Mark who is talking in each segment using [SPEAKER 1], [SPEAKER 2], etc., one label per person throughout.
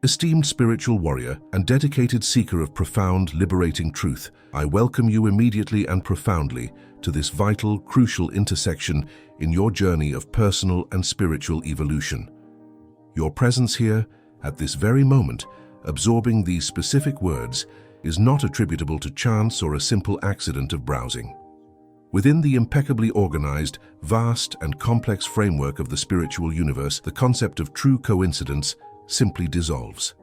[SPEAKER 1] Esteemed spiritual warrior and dedicated seeker of profound, liberating truth, I welcome you immediately and profoundly to this vital, crucial intersection in your journey of personal and spiritual evolution. Your presence here, at this very moment, absorbing these specific words, is not attributable to chance or a simple accident of browsing. Within the impeccably organized, vast, and complex framework of the spiritual universe, the concept of true coincidence simply dissolves.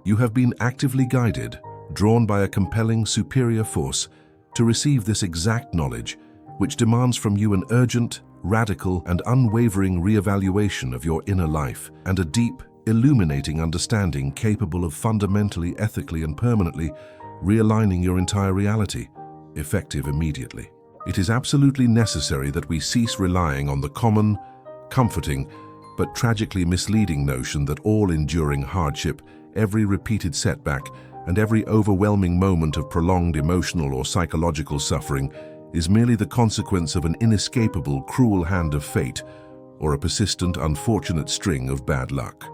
[SPEAKER 1] You have been actively guided, drawn by a compelling superior force, to receive this exact knowledge, which demands from you an urgent, radical, and unwavering re-evaluation of your inner life, and a deep, illuminating understanding capable of fundamentally, ethically, and permanently realigning your entire reality, effective immediately. It is absolutely necessary that we cease relying on the common, comforting, but tragically misleading notion that all enduring hardship, every repeated setback, and every overwhelming moment of prolonged emotional or psychological suffering is merely the consequence of an inescapable, cruel hand of fate or a persistent, unfortunate string of bad luck.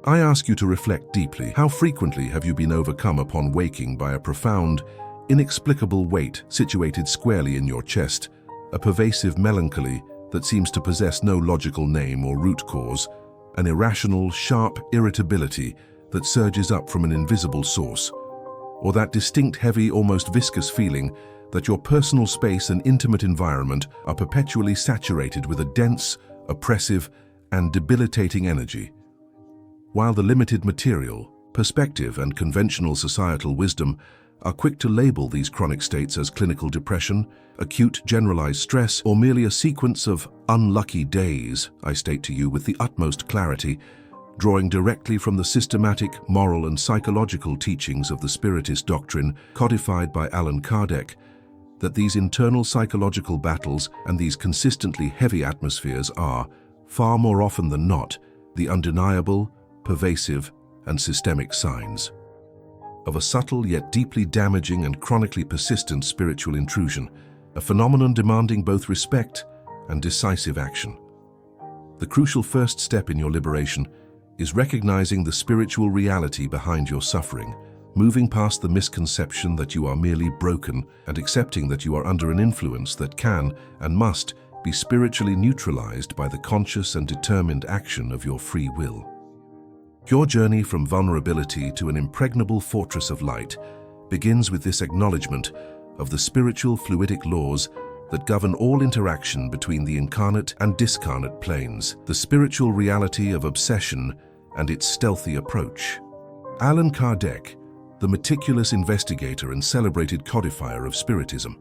[SPEAKER 1] I ask you to reflect deeply. How frequently have you been overcome upon waking by a profound, inexplicable weight situated squarely in your chest, a pervasive melancholy that seems to possess no logical name or root cause, an irrational, sharp irritability that surges up from an invisible source, or that distinct, heavy, almost viscous feeling that your personal space and intimate environment are perpetually saturated with a dense, oppressive, and debilitating energy? While the limited material, perspective, and conventional societal wisdom are quick to label these chronic states as clinical depression, acute generalized stress, or merely a sequence of unlucky days, I state to you with the utmost clarity, drawing directly from the systematic, moral, and psychological teachings of the Spiritist doctrine codified by Allan Kardec, that these internal psychological battles and these consistently heavy atmospheres are, far more often than not, the undeniable, pervasive, and systemic signs of a subtle yet deeply damaging and chronically persistent spiritual intrusion, a phenomenon demanding both respect and decisive action. The crucial first step in your liberation is recognizing the spiritual reality behind your suffering, moving past the misconception that you are merely broken and accepting that you are under an influence that can and must be spiritually neutralized by the conscious and determined action of your free will. Your journey from vulnerability to an impregnable fortress of light begins with this acknowledgement of the spiritual fluidic laws that govern all interaction between the incarnate and discarnate planes, the spiritual reality of obsession and its stealthy approach. Allan Kardec, the meticulous investigator and celebrated codifier of Spiritism,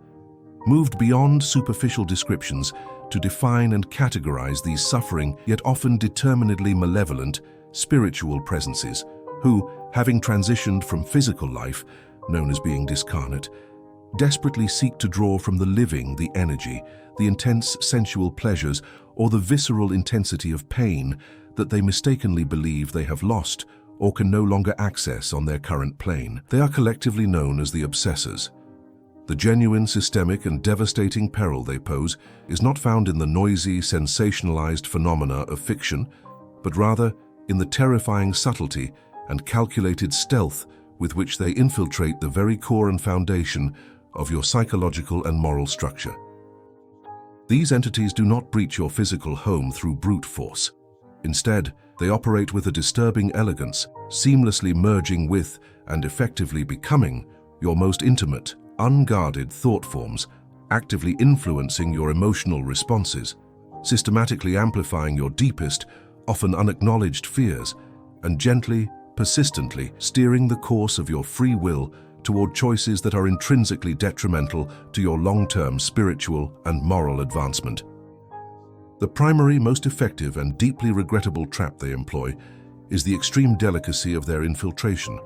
[SPEAKER 1] moved beyond superficial descriptions to define and categorize these suffering yet often determinedly malevolent spiritual presences who, having transitioned from physical life, known as being discarnate, desperately seek to draw from the living the energy, the intense sensual pleasures, or the visceral intensity of pain that they mistakenly believe they have lost or can no longer access on their current plane. They are collectively known as the obsessors. The genuine, systemic, and devastating peril they pose is not found in the noisy, sensationalized phenomena of fiction, but rather in the terrifying subtlety and calculated stealth with which they infiltrate the very core and foundation of your psychological and moral structure. These entities do not breach your physical home through brute force. Instead, they operate with a disturbing elegance, seamlessly merging with and effectively becoming your most intimate, unguarded thought forms, actively influencing your emotional responses, systematically amplifying your deepest, often unacknowledged fears, and gently, persistently steering the course of your free will toward choices that are intrinsically detrimental to your long-term spiritual and moral advancement. The primary, most effective, and deeply regrettable trap they employ is the extreme delicacy of their infiltration,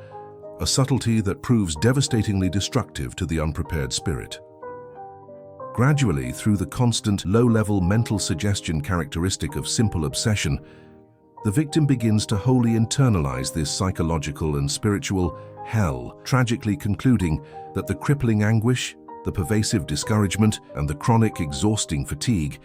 [SPEAKER 1] a subtlety that proves devastatingly destructive to the unprepared spirit. Gradually, through the constant, low-level mental suggestion characteristic of simple obsession, the victim begins to wholly internalize this psychological and spiritual hell, tragically concluding that the crippling anguish, the pervasive discouragement, and the chronic, exhausting fatigue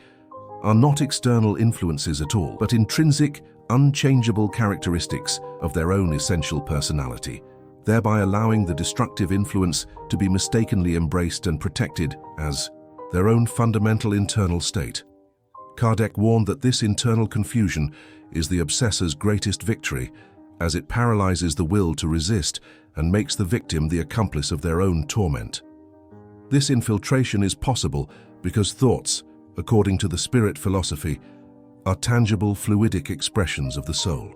[SPEAKER 1] are not external influences at all, but intrinsic, unchangeable characteristics of their own essential personality, thereby allowing the destructive influence to be mistakenly embraced and protected as their own fundamental internal state. Kardec warned that this internal confusion is the obsessor's greatest victory, as it paralyzes the will to resist and makes the victim the accomplice of their own torment. This infiltration is possible because thoughts, according to the spirit philosophy, are tangible fluidic expressions of the soul.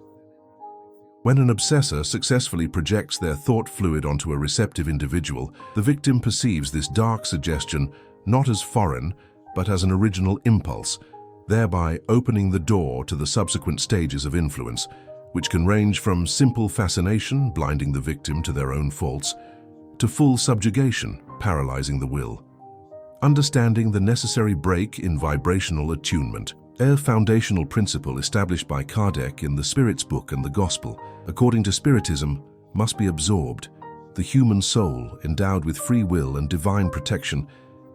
[SPEAKER 1] When an obsessor successfully projects their thought fluid onto a receptive individual, the victim perceives this dark suggestion not as foreign, but as an original impulse, thereby opening the door to the subsequent stages of influence, which can range from simple fascination, blinding the victim to their own faults, to full subjugation, paralyzing the will. Understanding the necessary break in vibrational attunement, a foundational principle established by Kardec in the Spirit's Book and the Gospel, according to Spiritism, must be absorbed. The human soul, endowed with free will and divine protection,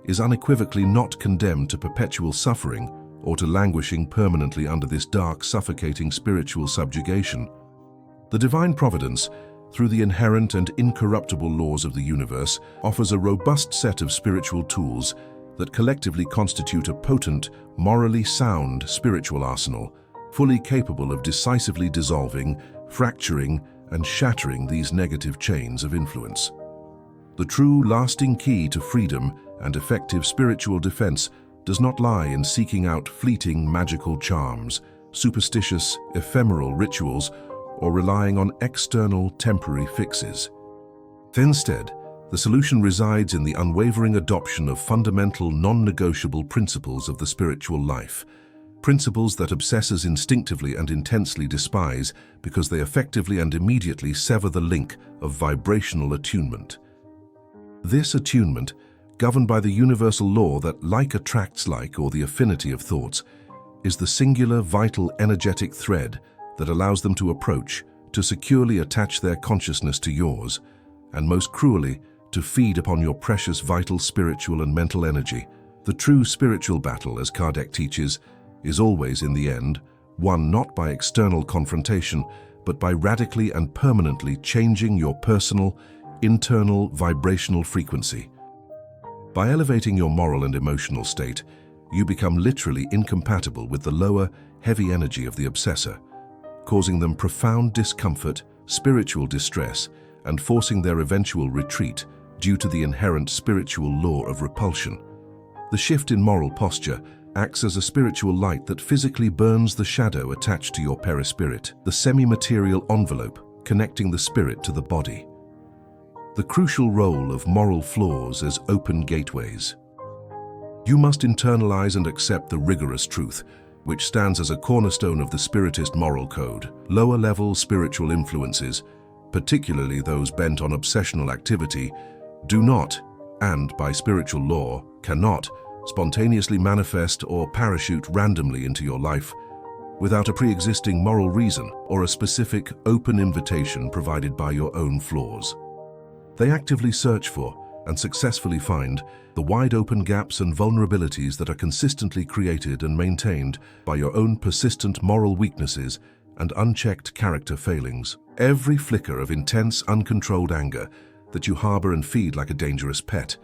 [SPEAKER 1] is unequivocally not condemned to perpetual suffering or to languishing permanently under this dark, suffocating spiritual subjugation. The divine providence, through the inherent and incorruptible laws of the universe, offers a robust set of spiritual tools that collectively constitute a potent, morally sound spiritual arsenal, fully capable of decisively dissolving, fracturing, and shattering these negative chains of influence. The true, lasting key to freedom and effective spiritual defense does not lie in seeking out fleeting magical charms, superstitious, ephemeral rituals, or relying on external, temporary fixes. Instead, the solution resides in the unwavering adoption of fundamental, non-negotiable principles of the spiritual life, principles that obsessors instinctively and intensely despise because they effectively and immediately sever the link of vibrational attunement. This attunement, governed by the universal law that like attracts like, or the affinity of thoughts, is the singular, vital, energetic thread that allows them to approach, to securely attach their consciousness to yours, and most cruelly, to feed upon your precious vital spiritual and mental energy. The true spiritual battle, as Kardec teaches, is always, in the end, won not by external confrontation, but by radically and permanently changing your personal, internal vibrational frequency. By elevating your moral and emotional state, you become literally incompatible with the lower, heavy energy of the obsessor, causing them profound discomfort, spiritual distress, and forcing their eventual retreat due to the inherent spiritual law of repulsion. The shift in moral posture acts as a spiritual light that physically burns the shadow attached to your perispirit, the semi-material envelope connecting the spirit to the body. The crucial role of moral flaws as open gateways. You must internalize and accept the rigorous truth, which stands as a cornerstone of the Spiritist moral code. Lower-level spiritual influences, particularly those bent on obsessional activity, do not, and by spiritual law, cannot, spontaneously manifest or parachute randomly into your life without a pre-existing moral reason or a specific open invitation provided by your own flaws. They actively search for and successfully find the wide-open gaps and vulnerabilities that are consistently created and maintained by your own persistent moral weaknesses and unchecked character failings. Every flicker of intense, uncontrolled anger that you harbor and feed like a dangerous pet,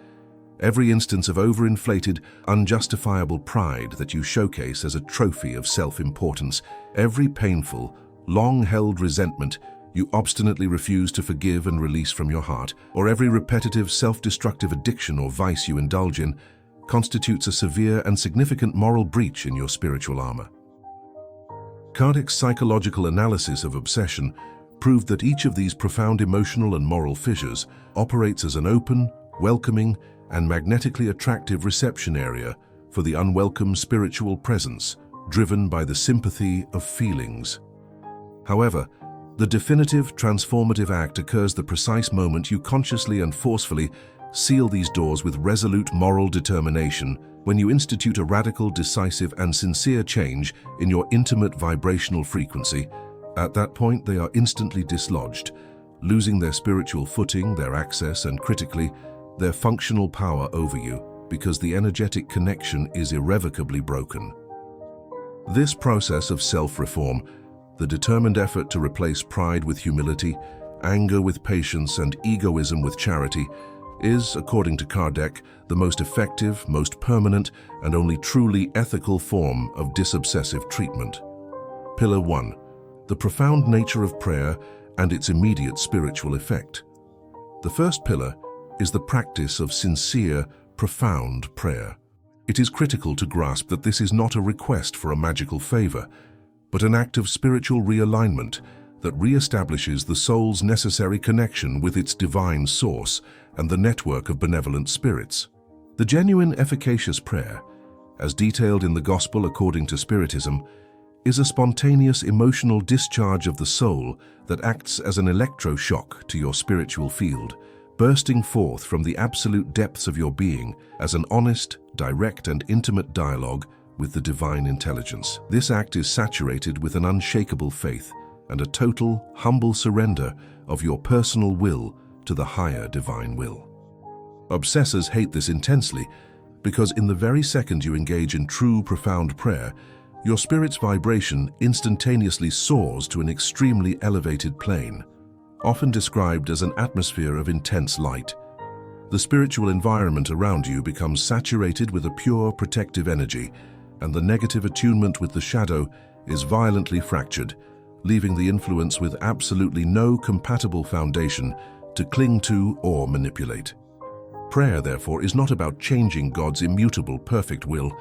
[SPEAKER 1] every instance of overinflated, unjustifiable pride that you showcase as a trophy of self-importance, every painful, long-held resentment you obstinately refuse to forgive and release from your heart, or every repetitive self-destructive addiction or vice you indulge in, constitutes a severe and significant moral breach in your spiritual armor. Kardec's psychological analysis of obsession proved that each of these profound emotional and moral fissures operates as an open, welcoming, and magnetically attractive reception area for the unwelcome spiritual presence, driven by the sympathy of feelings. However, the definitive, transformative act occurs the precise moment you consciously and forcefully seal these doors with resolute moral determination, when you institute a radical, decisive, and sincere change in your intimate vibrational frequency. At that point, they are instantly dislodged, losing their spiritual footing, their access, and critically, their functional power over you, because the energetic connection is irrevocably broken. This process of self-reform The determined effort to replace pride with humility, anger with patience, and egoism with charity is, according to Kardec, the most effective, most permanent, and only truly ethical form of disobsessive treatment. Pillar 1. The profound nature of prayer and its immediate spiritual effect. The first pillar is the practice of sincere, profound prayer. It is critical to grasp that this is not a request for a magical favor, but an act of spiritual realignment that re-establishes the soul's necessary connection with its divine source and the network of benevolent spirits. The genuine efficacious prayer, as detailed in the Gospel according to Spiritism, is a spontaneous emotional discharge of the soul that acts as an electroshock to your spiritual field, bursting forth from the absolute depths of your being as an honest, direct, and intimate dialogue with the divine intelligence. This act is saturated with an unshakable faith and a total, humble surrender of your personal will to the higher divine will. Obsessors hate this intensely because in the very second you engage in true, profound prayer, your spirit's vibration instantaneously soars to an extremely elevated plane, often described as an atmosphere of intense light. The spiritual environment around you becomes saturated with a pure, protective energy, and the negative attunement with the shadow is violently fractured, leaving the influence with absolutely no compatible foundation to cling to or manipulate. Prayer, therefore, is not about changing God's immutable, perfect will,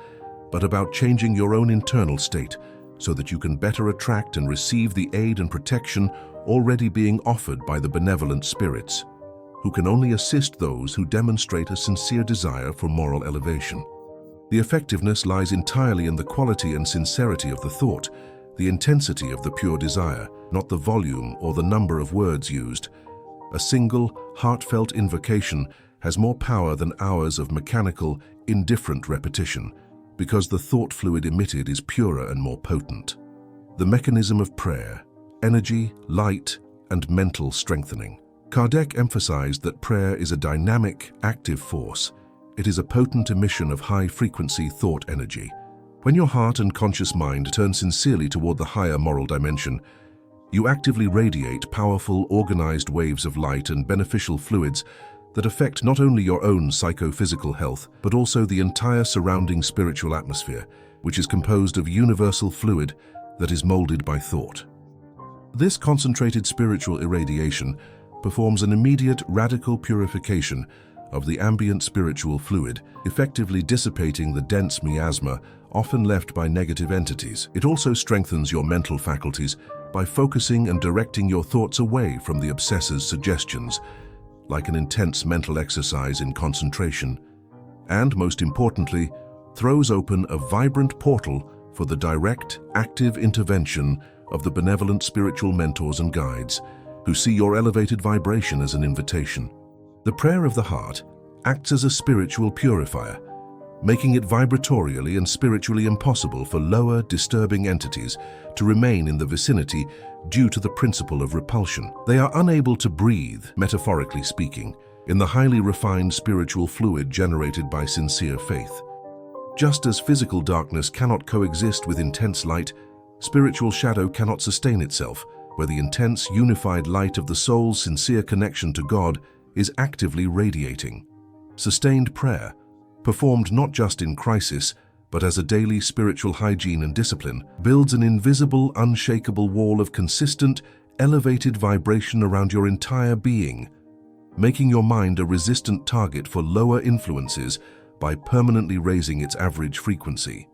[SPEAKER 1] but about changing your own internal state so that you can better attract and receive the aid and protection already being offered by the benevolent spirits, who can only assist those who demonstrate a sincere desire for moral elevation. The effectiveness lies entirely in the quality and sincerity of the thought, the intensity of the pure desire, not the volume or the number of words used. A single, heartfelt invocation has more power than hours of mechanical, indifferent repetition, because the thought fluid emitted is purer and more potent. The mechanism of prayer: energy, light, and mental strengthening. Kardec emphasized that prayer is a dynamic, active force. It is a potent emission of high-frequency thought energy. When your heart and conscious mind turn sincerely toward the higher moral dimension, you actively radiate powerful, organized waves of light and beneficial fluids that affect not only your own psychophysical health, but also the entire surrounding spiritual atmosphere, which is composed of universal fluid that is molded by thought. This concentrated spiritual irradiation performs an immediate, radical purification of the ambient spiritual fluid, effectively dissipating the dense miasma often left by negative entities. It also strengthens your mental faculties by focusing and directing your thoughts away from the obsessor's suggestions, like an intense mental exercise in concentration, and, most importantly, throws open a vibrant portal for the direct, active intervention of the benevolent spiritual mentors and guides, who see your elevated vibration as an invitation. The prayer of the heart acts as a spiritual purifier, making it vibratorially and spiritually impossible for lower, disturbing entities to remain in the vicinity due to the principle of repulsion. They are unable to breathe, metaphorically speaking, in the highly refined spiritual fluid generated by sincere faith. Just as physical darkness cannot coexist with intense light, spiritual shadow cannot sustain itself where the intense, unified light of the soul's sincere connection to God is actively radiating. Sustained prayer, performed not just in crisis, but as a daily spiritual hygiene and discipline, builds an invisible, unshakable wall of consistent, elevated vibration around your entire being, making your mind a resistant target for lower influences by permanently raising its average frequency.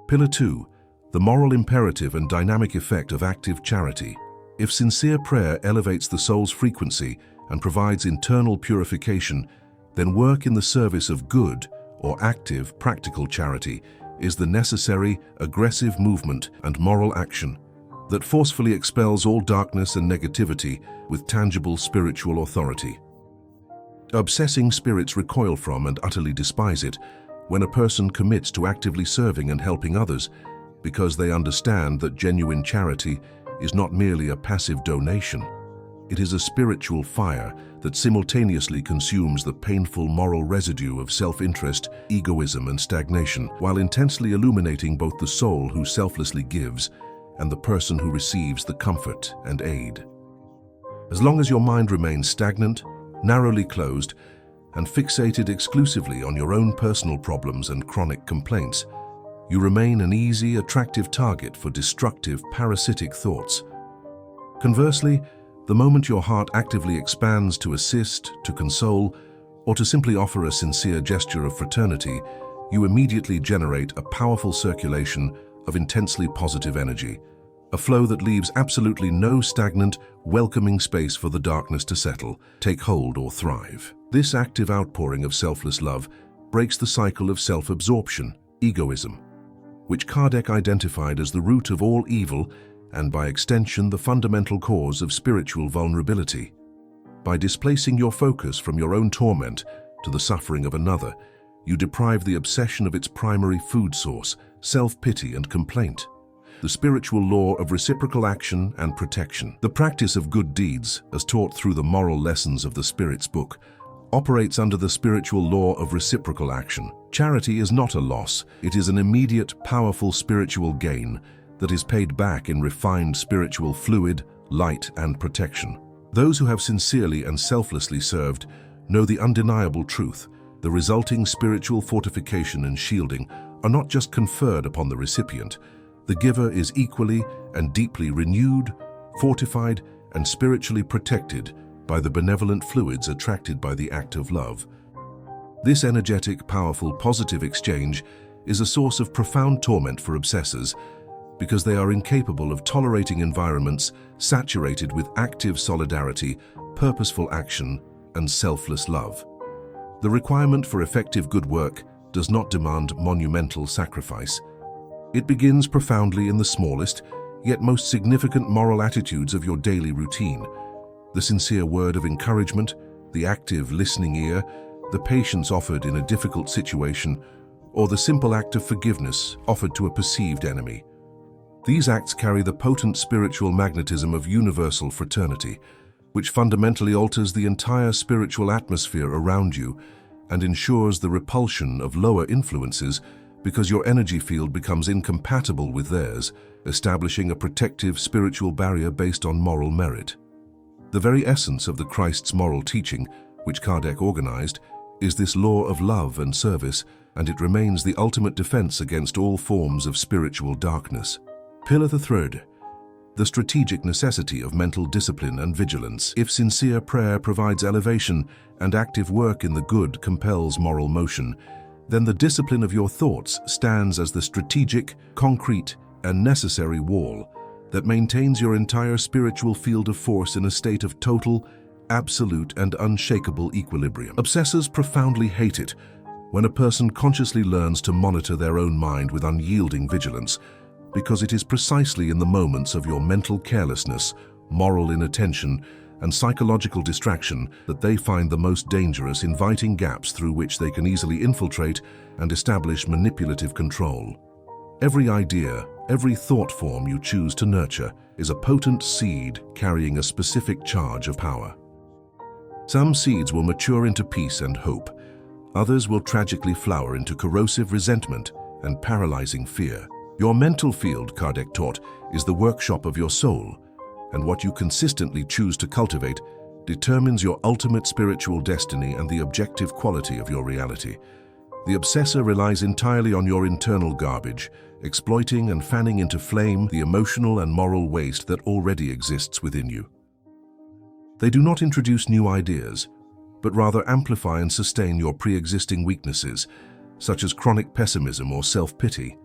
[SPEAKER 1] Pillar 2. The moral imperative and dynamic effect of active charity. If sincere prayer elevates the soul's frequency and provides internal purification, then work in the service of good, or active, practical charity, is the necessary, aggressive movement and moral action that forcefully expels all darkness and negativity with tangible spiritual authority. Obsessing spirits recoil from and utterly despise it when a person commits to actively serving and helping others, because they understand that genuine charity is not merely a passive donation. It is a spiritual fire that simultaneously consumes the painful moral residue of self-interest, egoism, and stagnation, while intensely illuminating both the soul who selflessly gives and the person who receives the comfort and aid. As long as your mind remains stagnant, narrowly closed, and fixated exclusively on your own personal problems and chronic complaints, you remain an easy, attractive target for destructive, parasitic thoughts. Conversely, the moment your heart actively expands to assist, to console, or to simply offer a sincere gesture of fraternity, you immediately generate a powerful circulation of intensely positive energy, a flow that leaves absolutely no stagnant, welcoming space for the darkness to settle, take hold, or thrive. This active outpouring of selfless love breaks the cycle of self-absorption, egoism, which Kardec identified as the root of all evil and, by extension, the fundamental cause of spiritual vulnerability. By displacing your focus from your own torment to the suffering of another, you deprive the obsession of its primary food source, self-pity and complaint. The spiritual law of reciprocal action and protection. The practice of good deeds, as taught through the moral lessons of the Spirit's book, operates under the spiritual law of reciprocal action. Charity is not a loss, it is an immediate, powerful spiritual gain that is paid back in refined spiritual fluid, light, and protection. Those who have sincerely and selflessly served know the undeniable truth. The resulting spiritual fortification and shielding are not just conferred upon the recipient. The giver is equally and deeply renewed, fortified, and spiritually protected by the benevolent fluids attracted by the act of love. This energetic, powerful, positive exchange is a source of profound torment for obsessors because they are incapable of tolerating environments saturated with active solidarity, purposeful action, and selfless love. The requirement for effective good work does not demand monumental sacrifice. It begins profoundly in the smallest, yet most significant moral attitudes of your daily routine. The sincere word of encouragement, the active listening ear, the patience offered in a difficult situation, or the simple act of forgiveness offered to a perceived enemy. These acts carry the potent spiritual magnetism of universal fraternity, which fundamentally alters the entire spiritual atmosphere around you and ensures the repulsion of lower influences because your energy field becomes incompatible with theirs, establishing a protective spiritual barrier based on moral merit. The very essence of the Christ's moral teaching, which Kardec organized, is this law of love and service, and it remains the ultimate defense against all forms of spiritual darkness. Pillar the third, the strategic necessity of mental discipline and vigilance. If sincere prayer provides elevation and active work in the good compels moral motion, then the discipline of your thoughts stands as the strategic, concrete, and necessary wall that maintains your entire spiritual field of force in a state of total, absolute, and unshakable equilibrium. Obsessors profoundly hate it when a person consciously learns to monitor their own mind with unyielding vigilance, because it is precisely in the moments of your mental carelessness, moral inattention, and psychological distraction that they find the most dangerous, inviting gaps through which they can easily infiltrate and establish manipulative control. Every idea, every thought form you choose to nurture is a potent seed carrying a specific charge of power. Some seeds will mature into peace and hope. Others will tragically flower into corrosive resentment and paralyzing fear. Your mental field, Kardec taught, is the workshop of your soul, and what you consistently choose to cultivate determines your ultimate spiritual destiny and the objective quality of your reality. The obsessor relies entirely on your internal garbage, exploiting and fanning into flame the emotional and moral waste that already exists within you. They do not introduce new ideas, but rather amplify and sustain your pre-existing weaknesses, such as chronic pessimism or self-pity.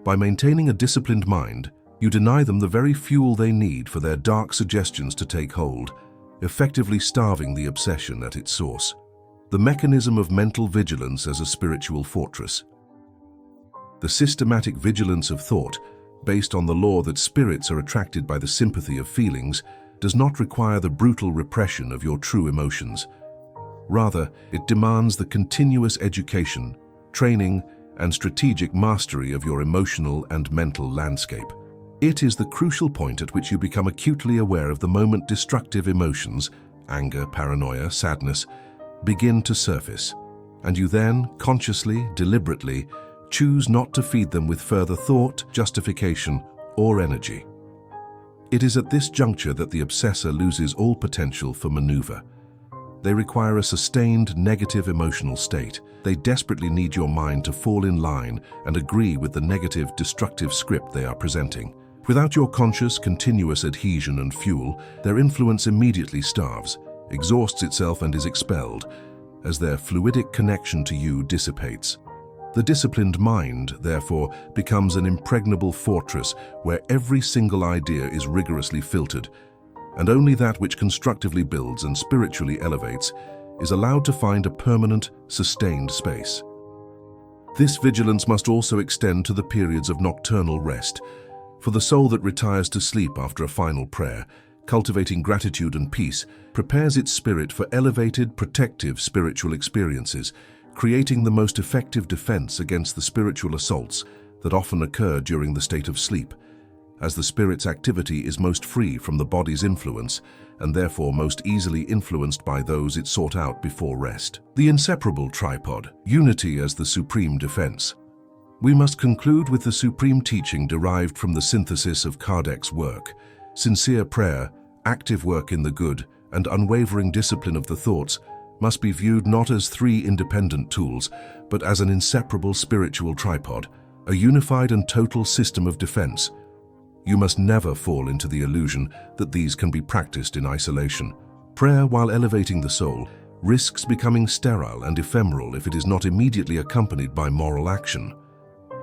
[SPEAKER 1] By maintaining a disciplined mind, you deny them the very fuel they need for their dark suggestions to take hold, effectively starving the obsession at its source. The mechanism of mental vigilance as a spiritual fortress. The systematic vigilance of thought, based on the law that spirits are attracted by the sympathy of feelings, does not require the brutal repression of your true emotions. Rather, it demands the continuous education, training, and strategic mastery of your emotional and mental landscape. It is the crucial point at which you become acutely aware of the moment destructive emotions, anger, paranoia, sadness, begin to surface, and you then, consciously, deliberately, choose not to feed them with further thought, justification, or energy. It is at this juncture that the obsessor loses all potential for maneuver. They require a sustained negative emotional state. They desperately need your mind to fall in line and agree with the negative, destructive script they are presenting. Without your conscious, continuous adhesion and fuel, their influence immediately starves, exhausts itself and is expelled, as their fluidic connection to you dissipates. The disciplined mind, therefore, becomes an impregnable fortress where every single idea is rigorously filtered, and only that which constructively builds and spiritually elevates is allowed to find a permanent, sustained space. This vigilance must also extend to the periods of nocturnal rest. For the soul that retires to sleep after a final prayer, cultivating gratitude and peace, prepares its spirit for elevated, protective spiritual experiences, creating the most effective defense against the spiritual assaults that often occur during the state of sleep, as the spirit's activity is most free from the body's influence and therefore most easily influenced by those it sought out before rest. The inseparable tripod, unity as the supreme defense. We must conclude with the supreme teaching derived from the synthesis of Kardec's work. Sincere prayer, active work in the good, and unwavering discipline of the thoughts must be viewed not as three independent tools, but as an inseparable spiritual tripod, a unified and total system of defense. You must never fall into the illusion that these can be practiced in isolation. Prayer, while elevating the soul, risks becoming sterile and ephemeral if it is not immediately accompanied by moral action.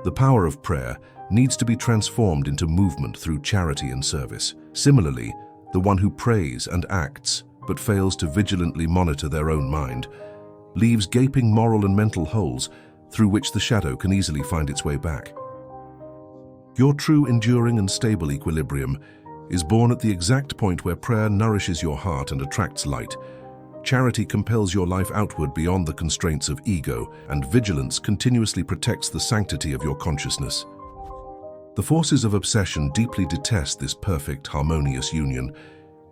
[SPEAKER 1] The power of prayer needs to be transformed into movement through charity and service. Similarly, the one who prays and acts but fails to vigilantly monitor their own mind leaves gaping moral and mental holes through which the shadow can easily find its way back. Your true, enduring and stable equilibrium is born at the exact point where prayer nourishes your heart and attracts light. Charity compels your life outward beyond the constraints of ego, and vigilance continuously protects the sanctity of your consciousness. The forces of obsession deeply detest this perfect, harmonious union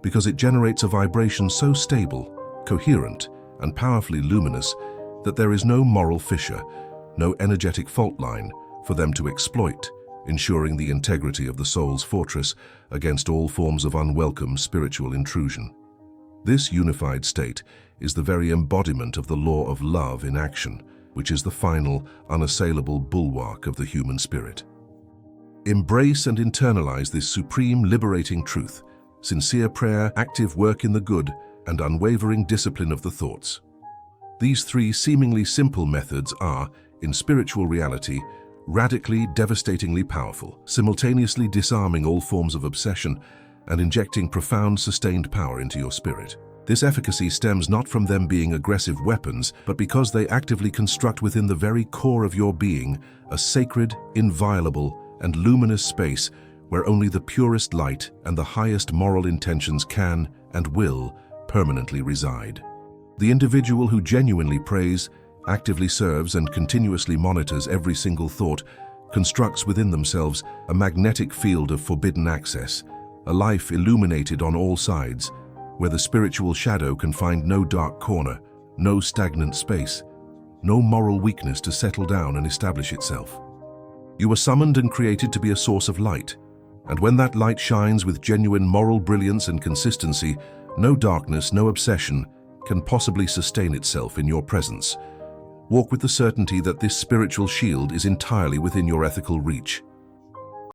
[SPEAKER 1] because it generates a vibration so stable, coherent, and powerfully luminous that there is no moral fissure, no energetic fault line for them to exploit, ensuring the integrity of the soul's fortress against all forms of unwelcome spiritual intrusion. This unified state is the very embodiment of the law of love in action, which is the final, unassailable bulwark of the human spirit. Embrace and internalize this supreme, liberating truth: sincere prayer, active work in the good, and unwavering discipline of the thoughts. These three seemingly simple methods are, in spiritual reality, radically, devastatingly powerful, simultaneously disarming all forms of obsession and injecting profound, sustained power into your spirit. This efficacy stems not from them being aggressive weapons, but because they actively construct within the very core of your being a sacred, inviolable, and luminous space where only the purest light and the highest moral intentions can and will permanently reside. The individual who genuinely prays, actively serves, and continuously monitors every single thought constructs within themselves a magnetic field of forbidden access, a life illuminated on all sides, where the spiritual shadow can find no dark corner, no stagnant space, no moral weakness to settle down and establish itself. You were summoned and created to be a source of light, and when that light shines with genuine moral brilliance and consistency, no darkness, no obsession can possibly sustain itself in your presence. Walk with the certainty that this spiritual shield is entirely within your ethical reach.